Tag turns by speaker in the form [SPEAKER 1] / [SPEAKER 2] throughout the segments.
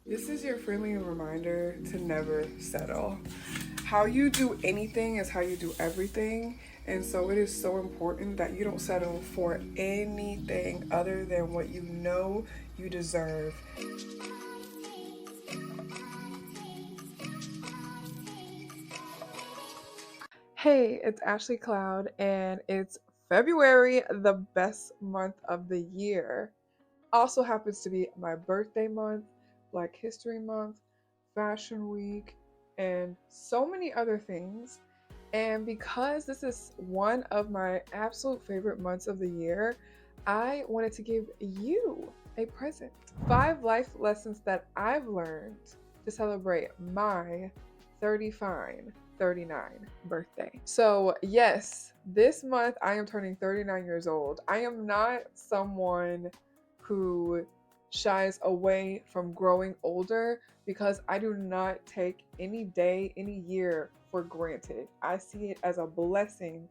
[SPEAKER 1] This is your friendly reminder to never settle. How you do anything is how you do everything. And so it is so important that you don't settle for anything other than what you know you deserve. Hey, it's Ashley Cloud, and it's February, the best month of the year. Also happens to be my birthday month, Black History Month, Fashion Week, and so many other things. And because this is one of my absolute favorite months of the year, I wanted to give you a present. 5 life lessons that I've learned to celebrate my 35, 39 birthday. So, yes, this month I am turning 39 years old. I am not someone who shies away from growing older because I do not take any day, any year for granted. I see it as a blessing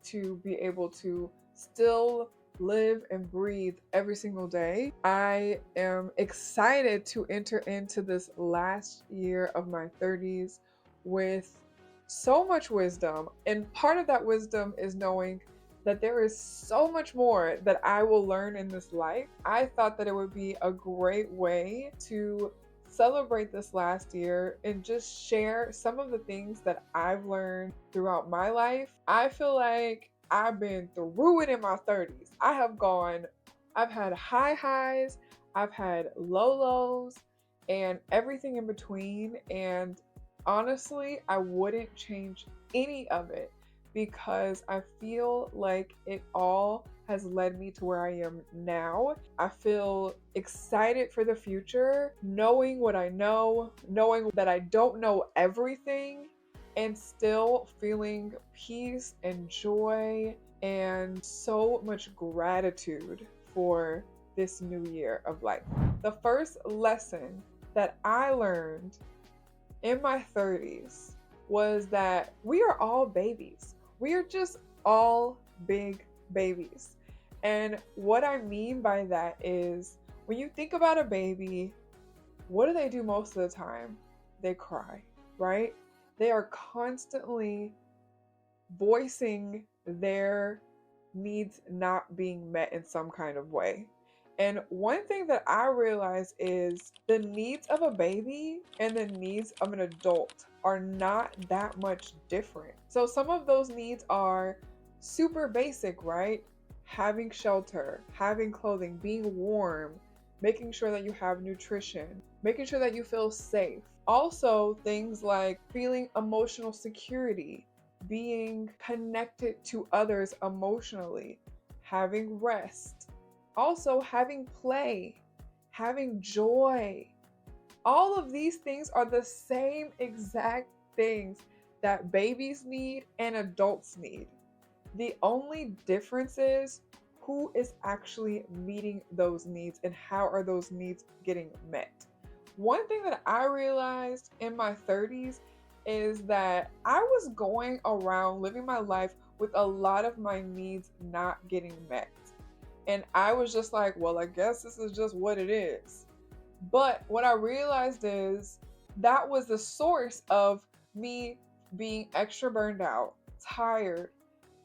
[SPEAKER 1] to be able to still live and breathe every single day. I am excited to enter into this last year of my 30s with so much wisdom. And part of that wisdom is knowing that there is so much more that I will learn in this life. I thought that it would be a great way to celebrate this last year and just share some of the things that I've learned throughout my life. I feel like I've been through it in my 30s. I've had high highs, I've had low lows, and everything in between. And honestly, I wouldn't change any of it because I feel like it all has led me to where I am now. I feel excited for the future, knowing what I know, knowing that I don't know everything, and still feeling peace and joy and so much gratitude for this new year of life. The first lesson that I learned in my 30s was that we are all babies. We are just all big babies. And what I mean by that is when you think about a baby, what do they do most of the time? They cry, right? They are constantly voicing their needs not being met in some kind of way. And one thing that I realize is the needs of a baby and the needs of an adult are not that much different. So some of those needs are super basic, right? Having shelter, having clothing, being warm, making sure that you have nutrition, making sure that you feel safe. Also, things like feeling emotional security, being connected to others emotionally, having rest, also having play, having joy. All of these things are the same exact things that babies need and adults need. The only difference is who is actually meeting those needs and how are those needs getting met. One thing that I realized in my 30s is that I was going around living my life with a lot of my needs not getting met. And I was just like, well, I guess this is just what it is. But what I realized is that was the source of me being extra burned out, tired,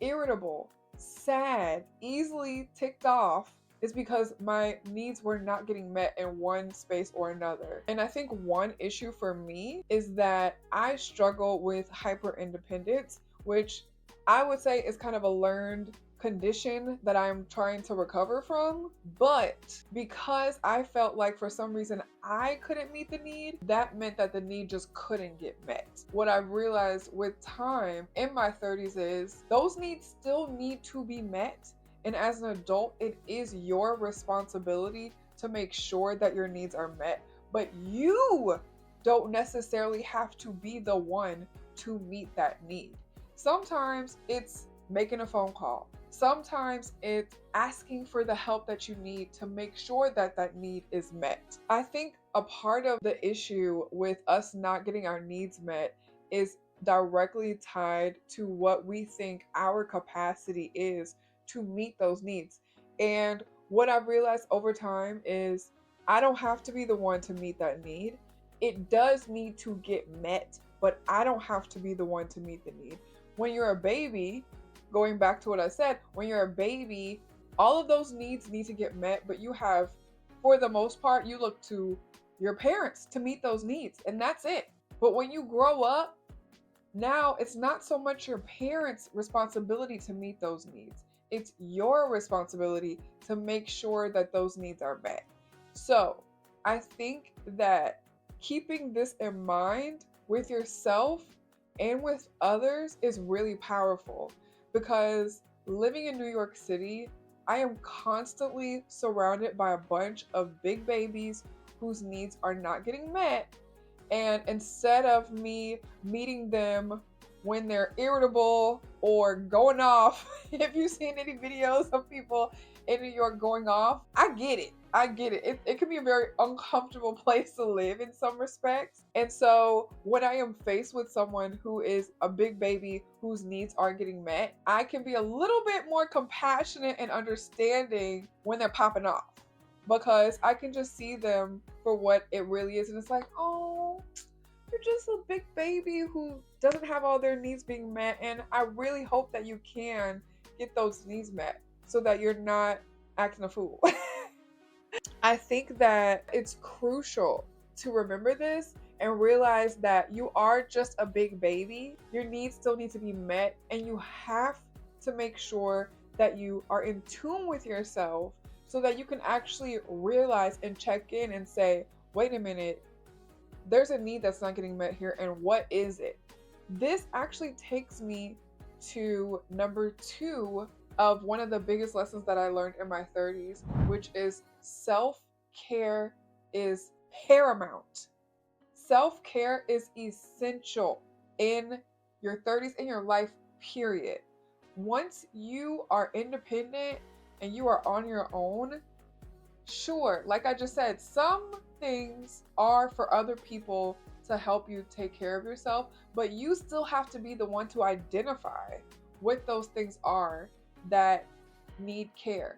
[SPEAKER 1] irritable, sad, easily ticked off is because my needs were not getting met in one space or another. And I think one issue for me is that I struggle with hyper independence, which I would say is kind of a learned condition that I'm trying to recover from. But because I felt like for some reason I couldn't meet the need, that meant that the need just couldn't get met. What I've realized with time in my 30s is those needs still need to be met. And as an adult, it is your responsibility to make sure that your needs are met. But you don't necessarily have to be the one to meet that need. Sometimes it's making a phone call. Sometimes it's asking for the help that you need to make sure that that need is met. I think a part of the issue with us not getting our needs met is directly tied to what we think our capacity is to meet those needs. And what I've realized over time is I don't have to be the one to meet that need. It does need to get met, but I don't have to be the one to meet the need. When you're a baby, going back to what I said, when you're a baby, all of those needs need to get met, but you have, for the most part, you look to your parents to meet those needs, and that's it. But when you grow up, now it's not so much your parents' responsibility to meet those needs. It's your responsibility to make sure that those needs are met. So I think that keeping this in mind with yourself and with others is really powerful, because living in New York City, I am constantly surrounded by a bunch of big babies whose needs are not getting met, and instead of me meeting them when they're irritable or going off, if you've seen any videos of people in New York going off, I get it. I get it. It can be a very uncomfortable place to live in some respects. And so when I am faced with someone who is a big baby whose needs aren't getting met, I can be a little bit more compassionate and understanding when they're popping off, because I can just see them for what it really is. And it's like, oh, you're just a big baby who doesn't have all their needs being met. And I really hope that you can get those needs met so that you're not acting a fool. I think that it's crucial to remember this and realize that you are just a big baby. Your needs still need to be met, and you have to make sure that you are in tune with yourself so that you can actually realize and check in and say, wait a minute, there's a need that's not getting met here, and what is it? This actually takes me to number 2 of one of the biggest lessons that I learned in my 30s, which is self-care is paramount. Self-care is essential in your 30s, in your life, period. Once you are independent and you are on your own, sure, like I just said, some things are for other people to help you take care of yourself, but you still have to be the one to identify what those things are that need care.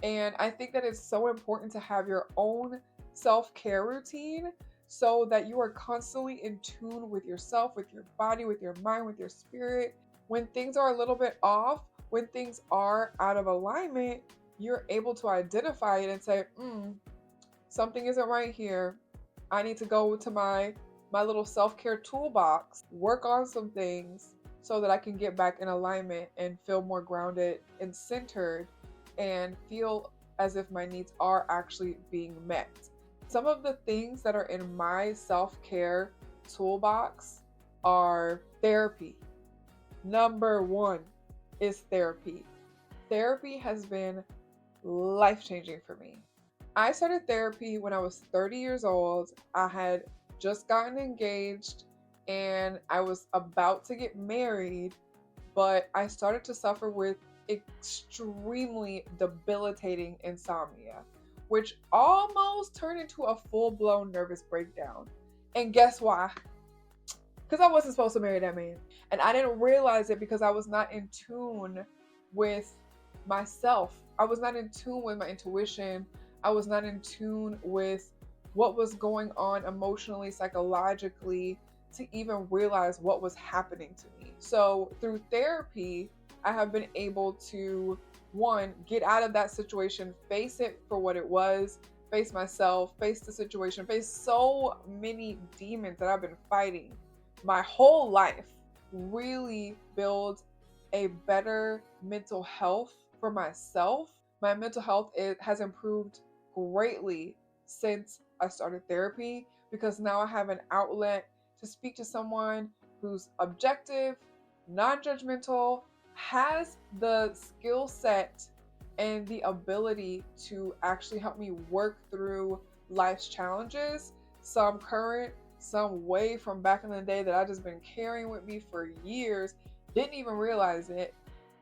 [SPEAKER 1] And I think that it's so important to have your own self-care routine so that you are constantly in tune with yourself, with your body, with your mind, with your spirit. When things are a little bit off, when things are out of alignment, you're able to identify it and say, something isn't right here. I need to go to my little self-care toolbox, work on some things so that I can get back in alignment and feel more grounded and centered and feel as if my needs are actually being met. Some of the things that are in my self-care toolbox are therapy. Number 1 is therapy. Therapy has been life-changing for me. I started therapy when I was 30 years old. I had just gotten engaged and I was about to get married, but I started to suffer with extremely debilitating insomnia, which almost turned into a full-blown nervous breakdown. And guess why? Because I wasn't supposed to marry that man. And I didn't realize it because I was not in tune with myself. I was not in tune with my intuition. I was not in tune with what was going on emotionally, psychologically, to even realize what was happening to me. So through therapy, I have been able to, one, get out of that situation, face it for what it was, face myself, face the situation, face so many demons that I've been fighting my whole life, really build a better mental health for myself. My mental health has improved greatly since I started therapy, because now I have an outlet to speak to someone who's objective, non-judgmental, has the skill set and the ability to actually help me work through life's challenges, some current, some way from back in the day that I've just been carrying with me for years, didn't even realize it.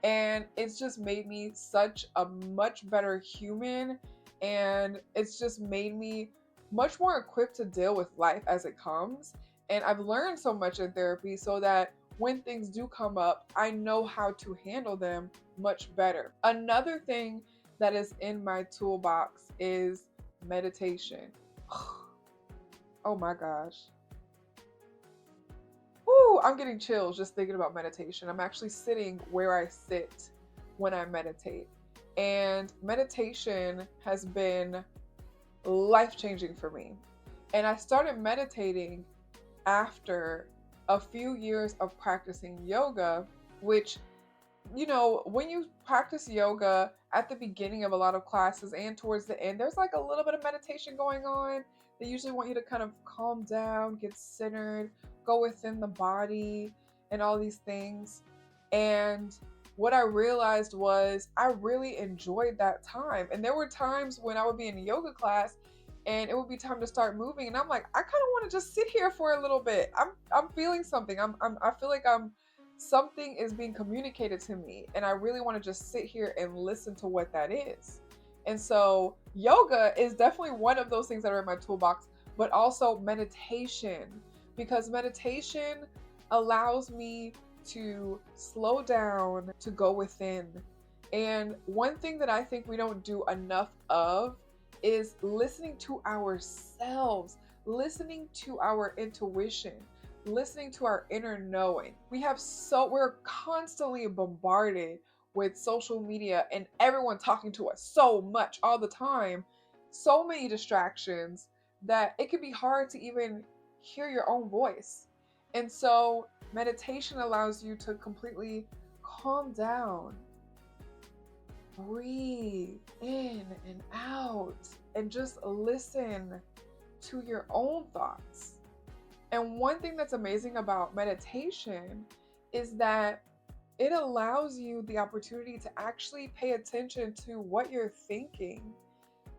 [SPEAKER 1] And it's just made me such a much better human, and it's just made me much more equipped to deal with life as it comes. And I've learned so much in therapy so that when things do come up, I know how to handle them much better. Another thing that is in my toolbox is meditation. Oh my gosh. Ooh, I'm getting chills just thinking about meditation. I'm actually sitting where I sit when I meditate. And meditation has been life changing for me. And I started meditating after a few years of practicing yoga, which, when you practice yoga at the beginning of a lot of classes and towards the end, there's like a little bit of meditation going on. They usually want you to kind of calm down, get centered, go within the body, and all these things. And what I realized was I really enjoyed that time. And there were times when I would be in a yoga class and it would be time to start moving, and I'm like, I kind of want to just sit here for a little bit. I'm feeling something. I feel like something is being communicated to me, and I really want to just sit here and listen to what that is. And so yoga is definitely one of those things that are in my toolbox, but also meditation, because meditation allows me to slow down, to go within. And one thing that I think we don't do enough of is listening to ourselves, listening to our intuition, listening to our inner knowing. We're constantly bombarded with social media and everyone talking to us so much all the time, so many distractions that it can be hard to even hear your own voice. And so meditation allows you to completely calm down, breathe in and out, and just listen to your own thoughts. And one thing that's amazing about meditation is that it allows you the opportunity to actually pay attention to what you're thinking.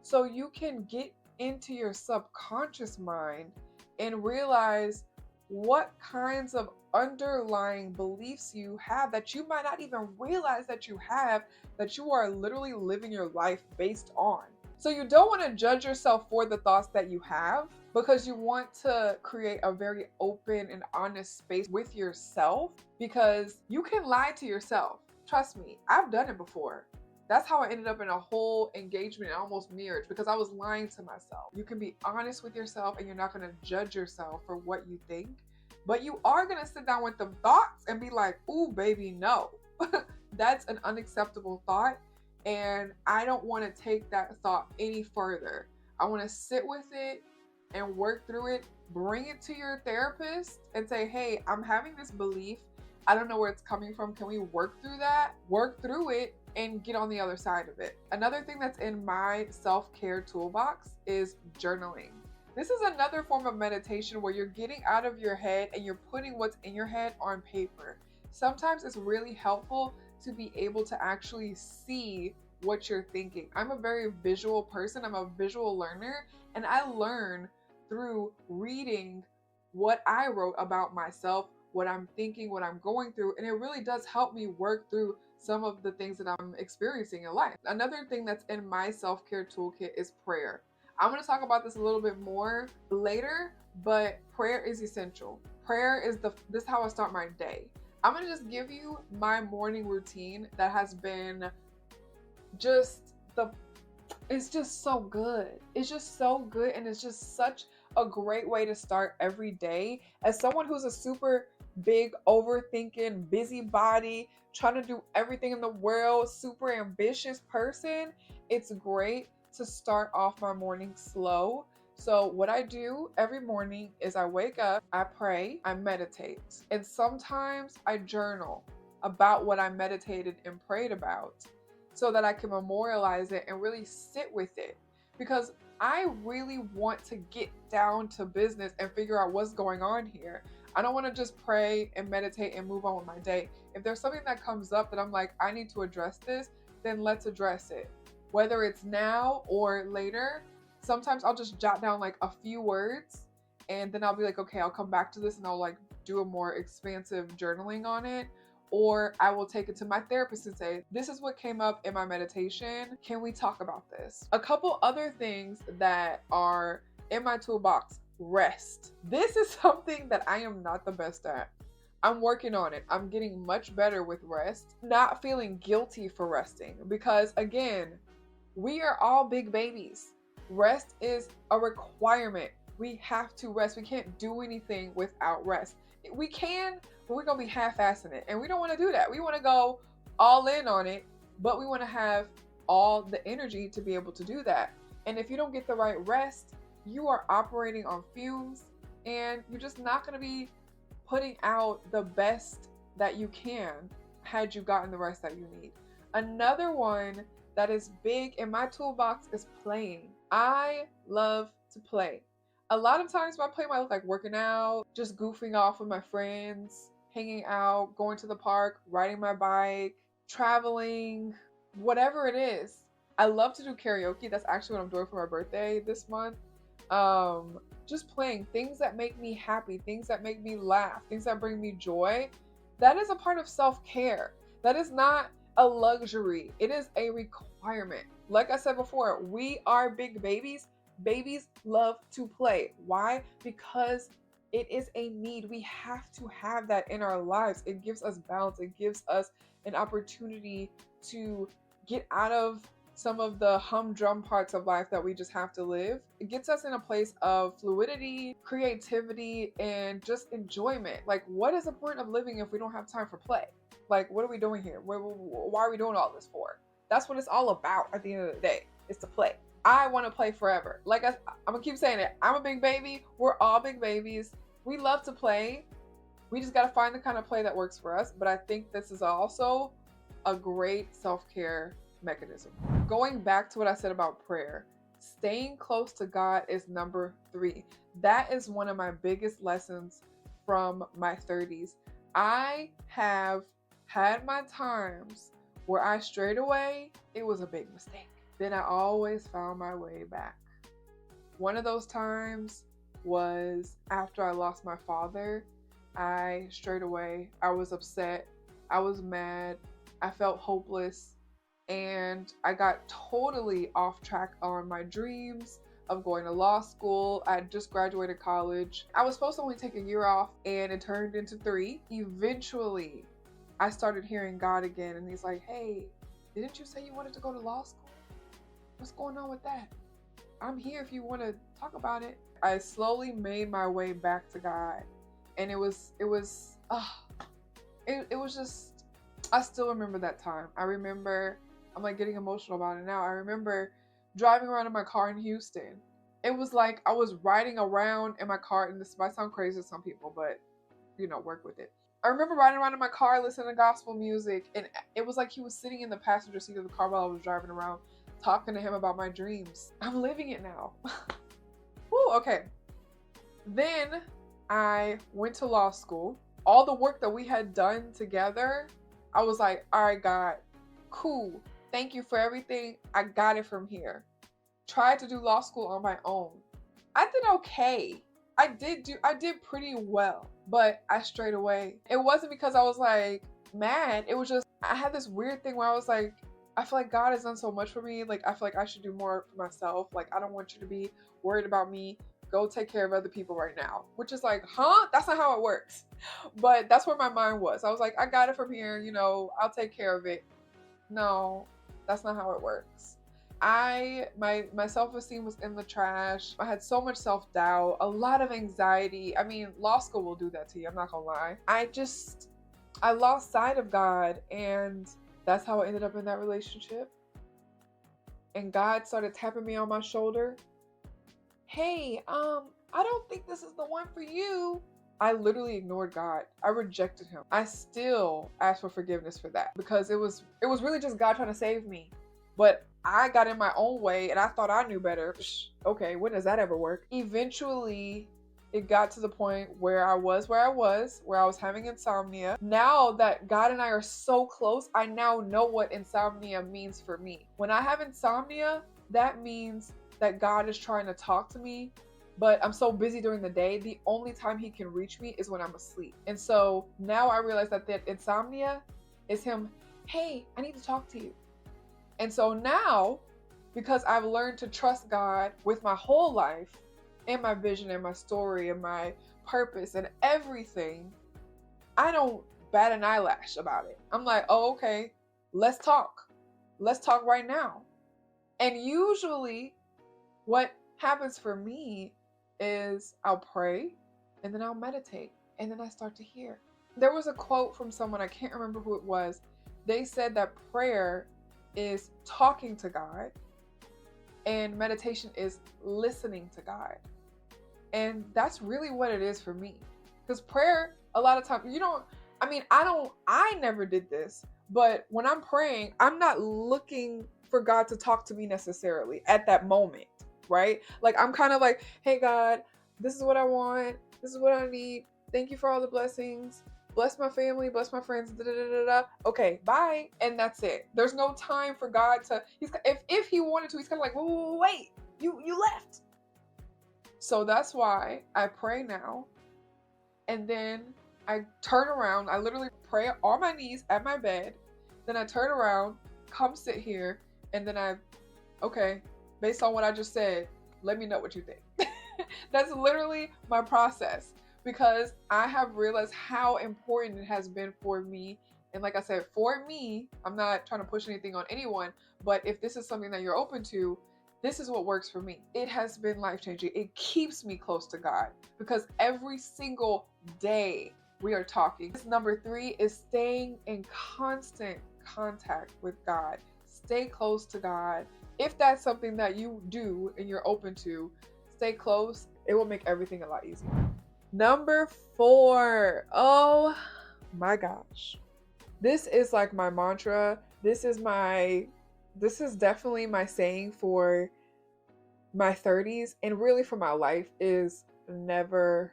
[SPEAKER 1] So you can get into your subconscious mind and realize what kinds of underlying beliefs you have that you might not even realize that you have, that you are literally living your life based on. So you don't want to judge yourself for the thoughts that you have, because you want to create a very open and honest space with yourself, because you can lie to yourself. Trust me, I've done it before. That's how I ended up in a whole engagement and almost marriage, because I was lying to myself. You can be honest with yourself and you're not going to judge yourself for what you think, but you are going to sit down with the thoughts and be like, ooh, baby, no. That's an unacceptable thought. And I don't want to take that thought any further. I want to sit with it and work through it. Bring it to your therapist and say, hey, I'm having this belief. I don't know where it's coming from. Can we work through that? Work through it and get on the other side of it. Another thing that's in my self-care toolbox is journaling. This is another form of meditation where you're getting out of your head and you're putting what's in your head on paper. Sometimes it's really helpful to be able to actually see what you're thinking. I'm a very visual person. I'm a visual learner, and I learn through reading what I wrote about myself, what I'm thinking, what I'm going through, and it really does help me work through some of the things that I'm experiencing in life. Another thing that's in my self-care toolkit is prayer. I'm going to talk about this a little bit more later, but prayer is essential. Prayer is this is how I start my day. I'm going to just give you my morning routine that has been it's just so good. It's just so good, and it's just such a great way to start every day. As someone who's a super big overthinking, busybody, trying to do everything in the world, super ambitious person, it's great to start off my morning slow. So what I do every morning is I wake up, I pray, I meditate, and sometimes I journal about what I meditated and prayed about so that I can memorialize it and really sit with it, because I really want to get down to business and figure out what's going on here. I don't want to just pray and meditate and move on with my day. If there's something that comes up that I'm like, I need to address this, then let's address it. Whether it's now or later, sometimes I'll just jot down like a few words and then I'll be like, okay, I'll come back to this and I'll like do a more expansive journaling on it. Or I will take it to my therapist and say, this is what came up in my meditation. Can we talk about this? A couple other things that are in my toolbox: rest. This is something that I am not the best at. I'm working on it. I'm getting much better with rest, not feeling guilty for resting, because again, we are all big babies. Rest is a requirement. We have to rest. We can't do anything without rest. We can, but we're going to be half-assing it. And we don't want to do that. We want to go all in on it, but we want to have all the energy to be able to do that. And if you don't get the right rest, you are operating on fumes, and you're just not going to be putting out the best that you can had you gotten the rest that you need. Another one that is big in my toolbox is playing. I love to play. A lot of times my play might look like working out, just goofing off with my friends, hanging out, going to the park, riding my bike, traveling, whatever it is. I love to do karaoke. That's actually what I'm doing for my birthday this month. Just playing things that make me happy, things that make me laugh, things that bring me joy. That is a part of self-care. That is not a luxury. It is a requirement. Like I said before, we are big babies. Babies love to play. Why? Because it is a need. We have to have that in our lives. It gives us balance. It gives us an opportunity to get out of some of the humdrum parts of life that we just have to live. It gets us in a place of fluidity, creativity, and just enjoyment. Like, what is the point of living if we don't have time for play? Like, what are we doing here? Why are we doing all this for? That's what it's all about at the end of the day, is to play. I want to play forever. Like, I'm going to keep saying it. I'm a big baby. We're all big babies. We love to play. We just got to find the kind of play that works for us. But I think this is also a great self-care mechanism. Going back to what I said about prayer, staying close to God is number 3. That is one of my biggest lessons from my 30s. I have had my times where I strayed away. It was a big mistake. Then I always found my way back. One of those times was after I lost my father. I strayed away. I was upset. I was mad. I felt hopeless. And I got totally off track on my dreams of going to law school. I had just graduated college. I was supposed to only take a year off, and it turned into 3. Eventually, I started hearing God again, and he's like, hey, didn't you say you wanted to go to law school? What's going on with that? I'm here if you want to talk about it. I slowly made my way back to God, and it was just, I still remember that time. I'm like getting emotional about it now. I remember driving around in my car in Houston. It was like I was riding around in my car, and this might sound crazy to some people, but work with it. I remember riding around in my car listening to gospel music, and it was like he was sitting in the passenger seat of the car while I was driving around, talking to him about my dreams. I'm living it now. Woo, okay. Then I went to law school. All the work that we had done together, I was like, all right, God, cool. Thank you for everything. I got it from here. Tried to do law school on my own. I did okay. I did pretty well, but I strayed away. It wasn't because I was like mad. It was just, I had this weird thing where I was like, I feel like God has done so much for me. Like, I feel like I should do more for myself. Like, I don't want you to be worried about me. Go take care of other people right now. Which is like, huh? That's not how it works. But that's where my mind was. I was like, I got it from here. I'll take care of it. No, that's not how it works. My self-esteem was in the trash. I had so much self-doubt, a lot of anxiety. I mean, law school will do that to you, I'm not gonna lie. I lost sight of God, and that's how I ended up in that relationship. And God started tapping me on my shoulder. Hey, I don't think this is the one for you. I literally ignored God. I rejected him. I still asked for forgiveness for that, because it was really just God trying to save me. But I got in my own way, and I thought I knew better. Okay, when does that ever work? Eventually, it got to the point where I was having insomnia. Now that God and I are so close, I now know what insomnia means for me. When I have insomnia, that means that God is trying to talk to me, but I'm so busy during the day, the only time he can reach me is when I'm asleep. And so now I realize that insomnia is him, hey, I need to talk to you. And so now, because I've learned to trust God with my whole life, and my vision, and my story, and my purpose, and everything, I don't bat an eyelash about it. I'm like, oh, okay, let's talk. Let's talk right now. And usually, What happens for me is I'll pray and then I'll meditate and then I start to hear. There was a quote from someone, I can't remember who it was. They said that prayer is talking to God and meditation is listening to God. And that's really what it is for me. Because prayer, a lot of times, I never did this, but when I'm praying, I'm not looking for God to talk to me necessarily at that moment, right? Like, I'm kind of like, hey, God, this is what I want. This is what I need. Thank you for all the blessings. Bless my family, bless my friends. Da, da, da, da, da. Okay, bye, and that's it. There's no time for God to. If he wanted to, he's kind of like, wait, you left. So that's why I pray now, and then I turn around. I literally pray on my knees at my bed. Then I turn around, come sit here, and then okay, based on what I just said, let me know what you think. That's literally my process, because I have realized how important it has been for me. And like I said, for me, I'm not trying to push anything on anyone, but if this is something that you're open to, this is what works for me. It has been life-changing. It keeps me close to God because every single day we are talking. Number 3 is staying in constant contact with God. Stay close to God. If that's something that you do and you're open to, stay close. It will make everything a lot easier. Number 4. Oh my gosh. This is like my mantra. This is definitely my saying for my 30s and really for my life, is never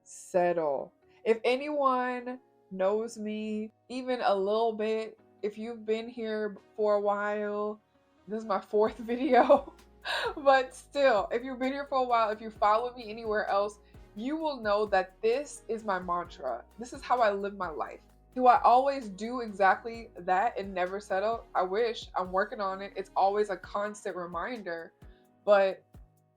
[SPEAKER 1] settle. If anyone knows me even a little bit, if you've been here for a while, this is my 4th video, but still, if you've been here for a while, if you follow me anywhere else, you will know that this is my mantra. This is how I live my life. Do I always do exactly that and never settle? I wish. I'm working on it. It's always a constant reminder. But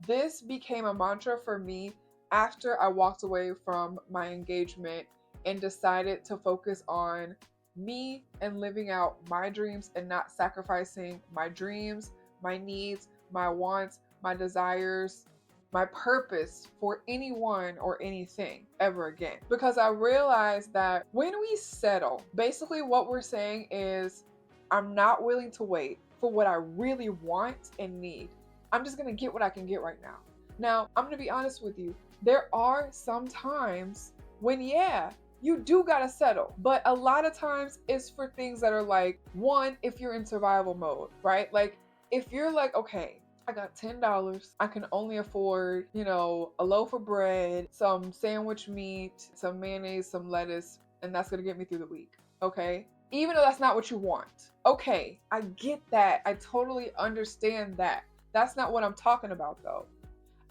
[SPEAKER 1] this became a mantra for me after I walked away from my engagement and decided to focus on me and living out my dreams and not sacrificing my dreams, my needs, my wants, my desires, my purpose for anyone or anything ever again. Because I realized that when we settle, basically what we're saying is, I'm not willing to wait for what I really want and need. I'm just gonna get what I can get right now. Now, I'm gonna be honest with you. There are some times when, yeah, you do gotta settle. But a lot of times it's for things that are like, one, if you're in survival mode, right? Like, if you're like, okay, I got $10. I can only afford, a loaf of bread, some sandwich meat, some mayonnaise, some lettuce, and that's gonna get me through the week, okay? Even though that's not what you want. Okay, I get that. I totally understand that. That's not what I'm talking about though.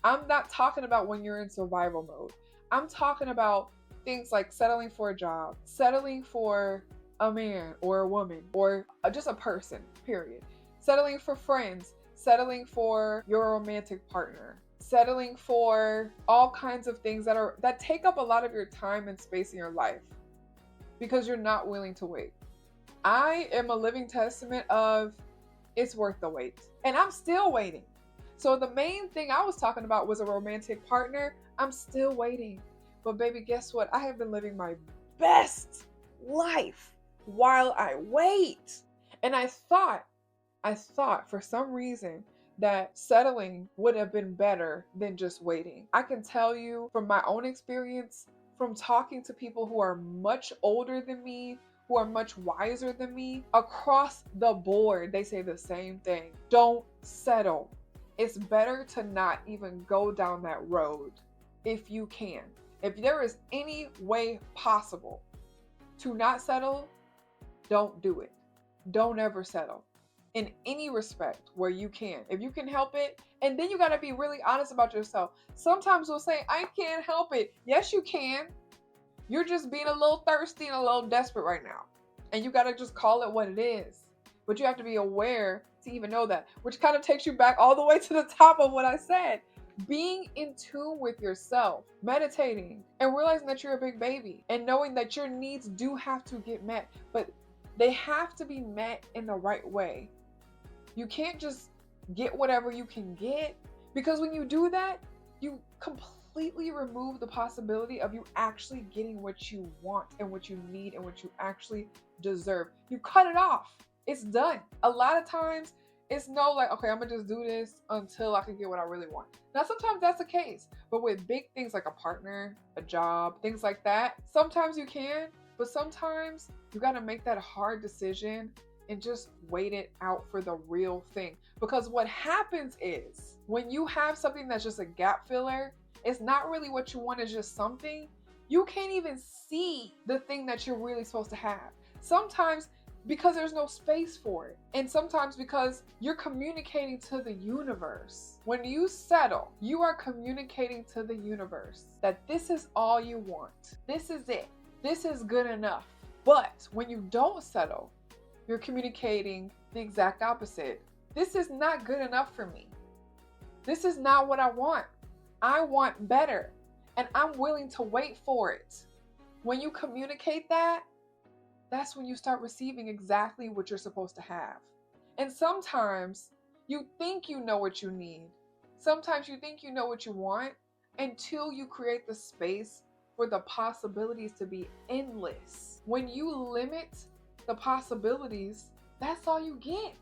[SPEAKER 1] I'm not talking about when you're in survival mode. I'm talking about things like settling for a job, settling for a man or a woman, or just a person, period. Settling for friends, settling for your romantic partner, settling for all kinds of things that take up a lot of your time and space in your life because you're not willing to wait. I am a living testament of it's worth the wait. And I'm still waiting. So the main thing I was talking about was a romantic partner. I'm still waiting. But baby, guess what? I have been living my best life while I wait. And I thought for some reason that settling would have been better than just waiting. I can tell you from my own experience, from talking to people who are much older than me, who are much wiser than me, across the board, they say the same thing. Don't settle. It's better to not even go down that road if you can. If there is any way possible to not settle, don't do it. Don't ever settle in any respect where you can. If you can help it, and then you got to be really honest about yourself. Sometimes we'll say, I can't help it. Yes, you can. You're just being a little thirsty and a little desperate right now. And you got to just call it what it is. But you have to be aware to even know that, which kind of takes you back all the way to the top of what I said. Being in tune with yourself, meditating, and realizing that you're a big baby, and knowing that your needs do have to get met, but they have to be met in the right way. You can't just get whatever you can get, Because when you do that, you completely remove the possibility of you actually getting what you want and what you need and what you actually deserve. You cut it off. It's done. A lot of times it's no like, okay, I'm gonna just do this until I can get what I really want. Now, sometimes that's the case, but with big things like a partner, a job, things like that, sometimes you can, but sometimes you gotta make that hard decision and just wait it out for the real thing. Because what happens is when you have something that's just a gap filler, it's not really what you want, it's just something, you can't even see the thing that you're really supposed to have. Sometimes because there's no space for it. And sometimes because you're communicating to the universe. When you settle, you are communicating to the universe that this is all you want. This is it. This is good enough. But when you don't settle, you're communicating the exact opposite. This is not good enough for me. This is not what I want. I want better. And I'm willing to wait for it. When you communicate that, that's when you start receiving exactly what you're supposed to have. And sometimes you think you know what you need. Sometimes you think you know what you want until you create the space for the possibilities to be endless. When you limit the possibilities, that's all you get.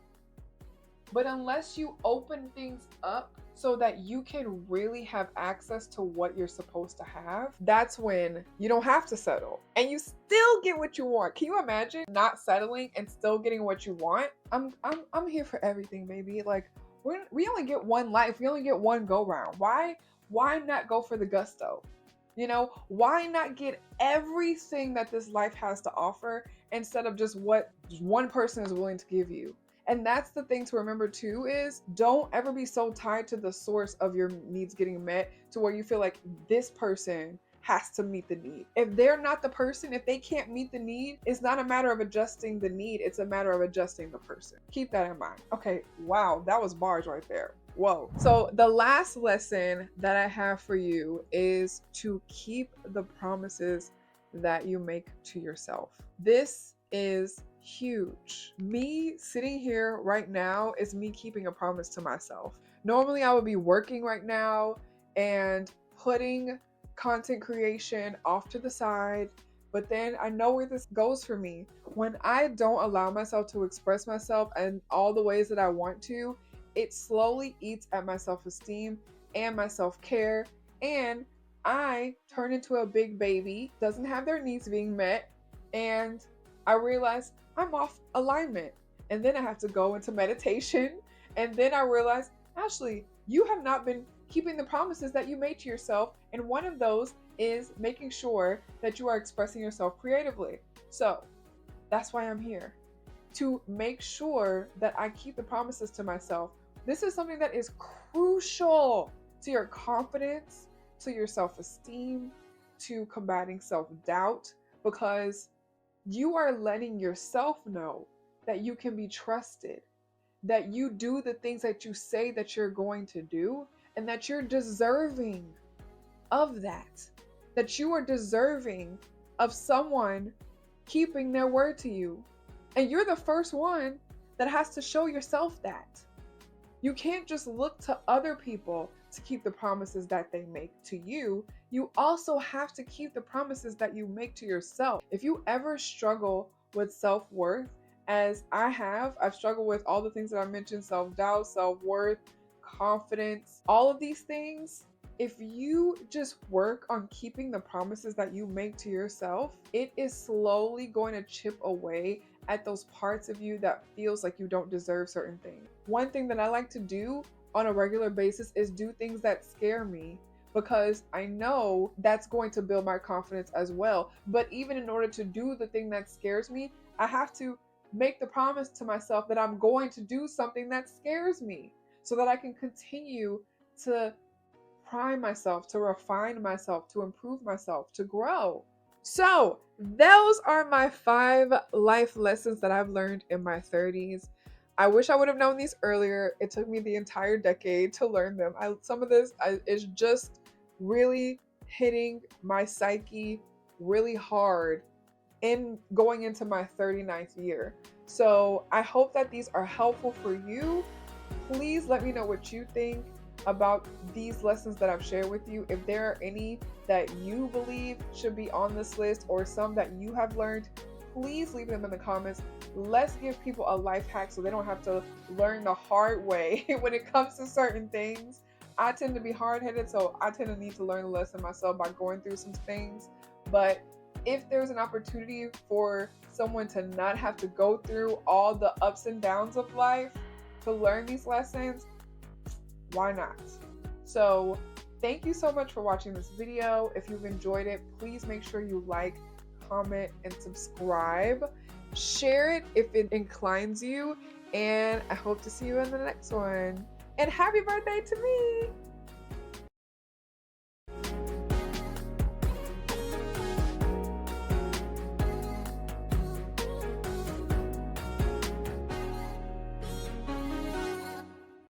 [SPEAKER 1] But unless you open things up so that you can really have access to what you're supposed to have, that's when you don't have to settle and you still get what you want. Can you imagine not settling and still getting what you want? I'm here for everything, baby. Like we only get one life. We only get one go round. Why not go for the gusto? You know, why not get everything that this life has to offer instead of just what one person is willing to give you? And that's the thing to remember too, is don't ever be so tied to the source of your needs getting met to where you feel like this person has to meet the need. If they're not the person, if they can't meet the need, it's not a matter of adjusting the need, it's a matter of adjusting the person. Keep that in mind. Okay, wow, that was bars right there. Whoa. So the last lesson that I have for you is to keep the promises that you make to yourself. This is huge. Me sitting here right now is me keeping a promise to myself. Normally I would be working right now and putting content creation off to the side, but then I know where this goes for me. When I don't allow myself to express myself in all the ways that I want to, it slowly eats at my self-esteem and my self-care, and I turn into a big baby, doesn't have their needs being met, and I realize I'm off alignment. And then I have to go into meditation. And then I realize, Ashley, you have not been keeping the promises that you made to yourself. And one of those is making sure that you are expressing yourself creatively. So that's why I'm here, to make sure that I keep the promises to myself. This is something that is crucial to your confidence, to your self-esteem, to combating self-doubt, because you are letting yourself know that you can be trusted, that you do the things that you say that you're going to do, and that you're deserving of that you are deserving of someone keeping their word to you. And you're the first one that has to show yourself that. You can't just look to other people to keep the promises that they make to you. You also have to keep the promises that you make to yourself. If you ever struggle with self-worth, as I've struggled with all the things that I mentioned, self-doubt, self-worth, confidence, all of these things, if you just work on keeping the promises that you make to yourself, it is slowly going to chip away at those parts of you that feels like you don't deserve certain things. One thing that I like to do on a regular basis is do things that scare me, because I know that's going to build my confidence as well. But even in order to do the thing that scares me, I have to make the promise to myself that I'm going to do something that scares me so that I can continue to prime myself, to refine myself, to improve myself, to grow. So those are my 5 life lessons that I've learned in my 30s. I wish I would have known these earlier. It took me the entire decade to learn them. Some of this is just really hitting my psyche really hard in going into my 39th year. So I hope that these are helpful for you. Please let me know what you think. about these lessons that I've shared with you. If there are any that you believe should be on this list or some that you have learned, please leave them in the comments. Let's give people a life hack so they don't have to learn the hard way when it comes to certain things. I tend to be hard-headed, so I tend to need to learn the lesson myself by going through some things. But if there's an opportunity for someone to not have to go through all the ups and downs of life to learn these lessons, why not? So thank you so much for watching this video. If you've enjoyed it, please make sure you like, comment, and subscribe. Share it if it inclines you, and I hope to see you in the next one. And happy birthday to me!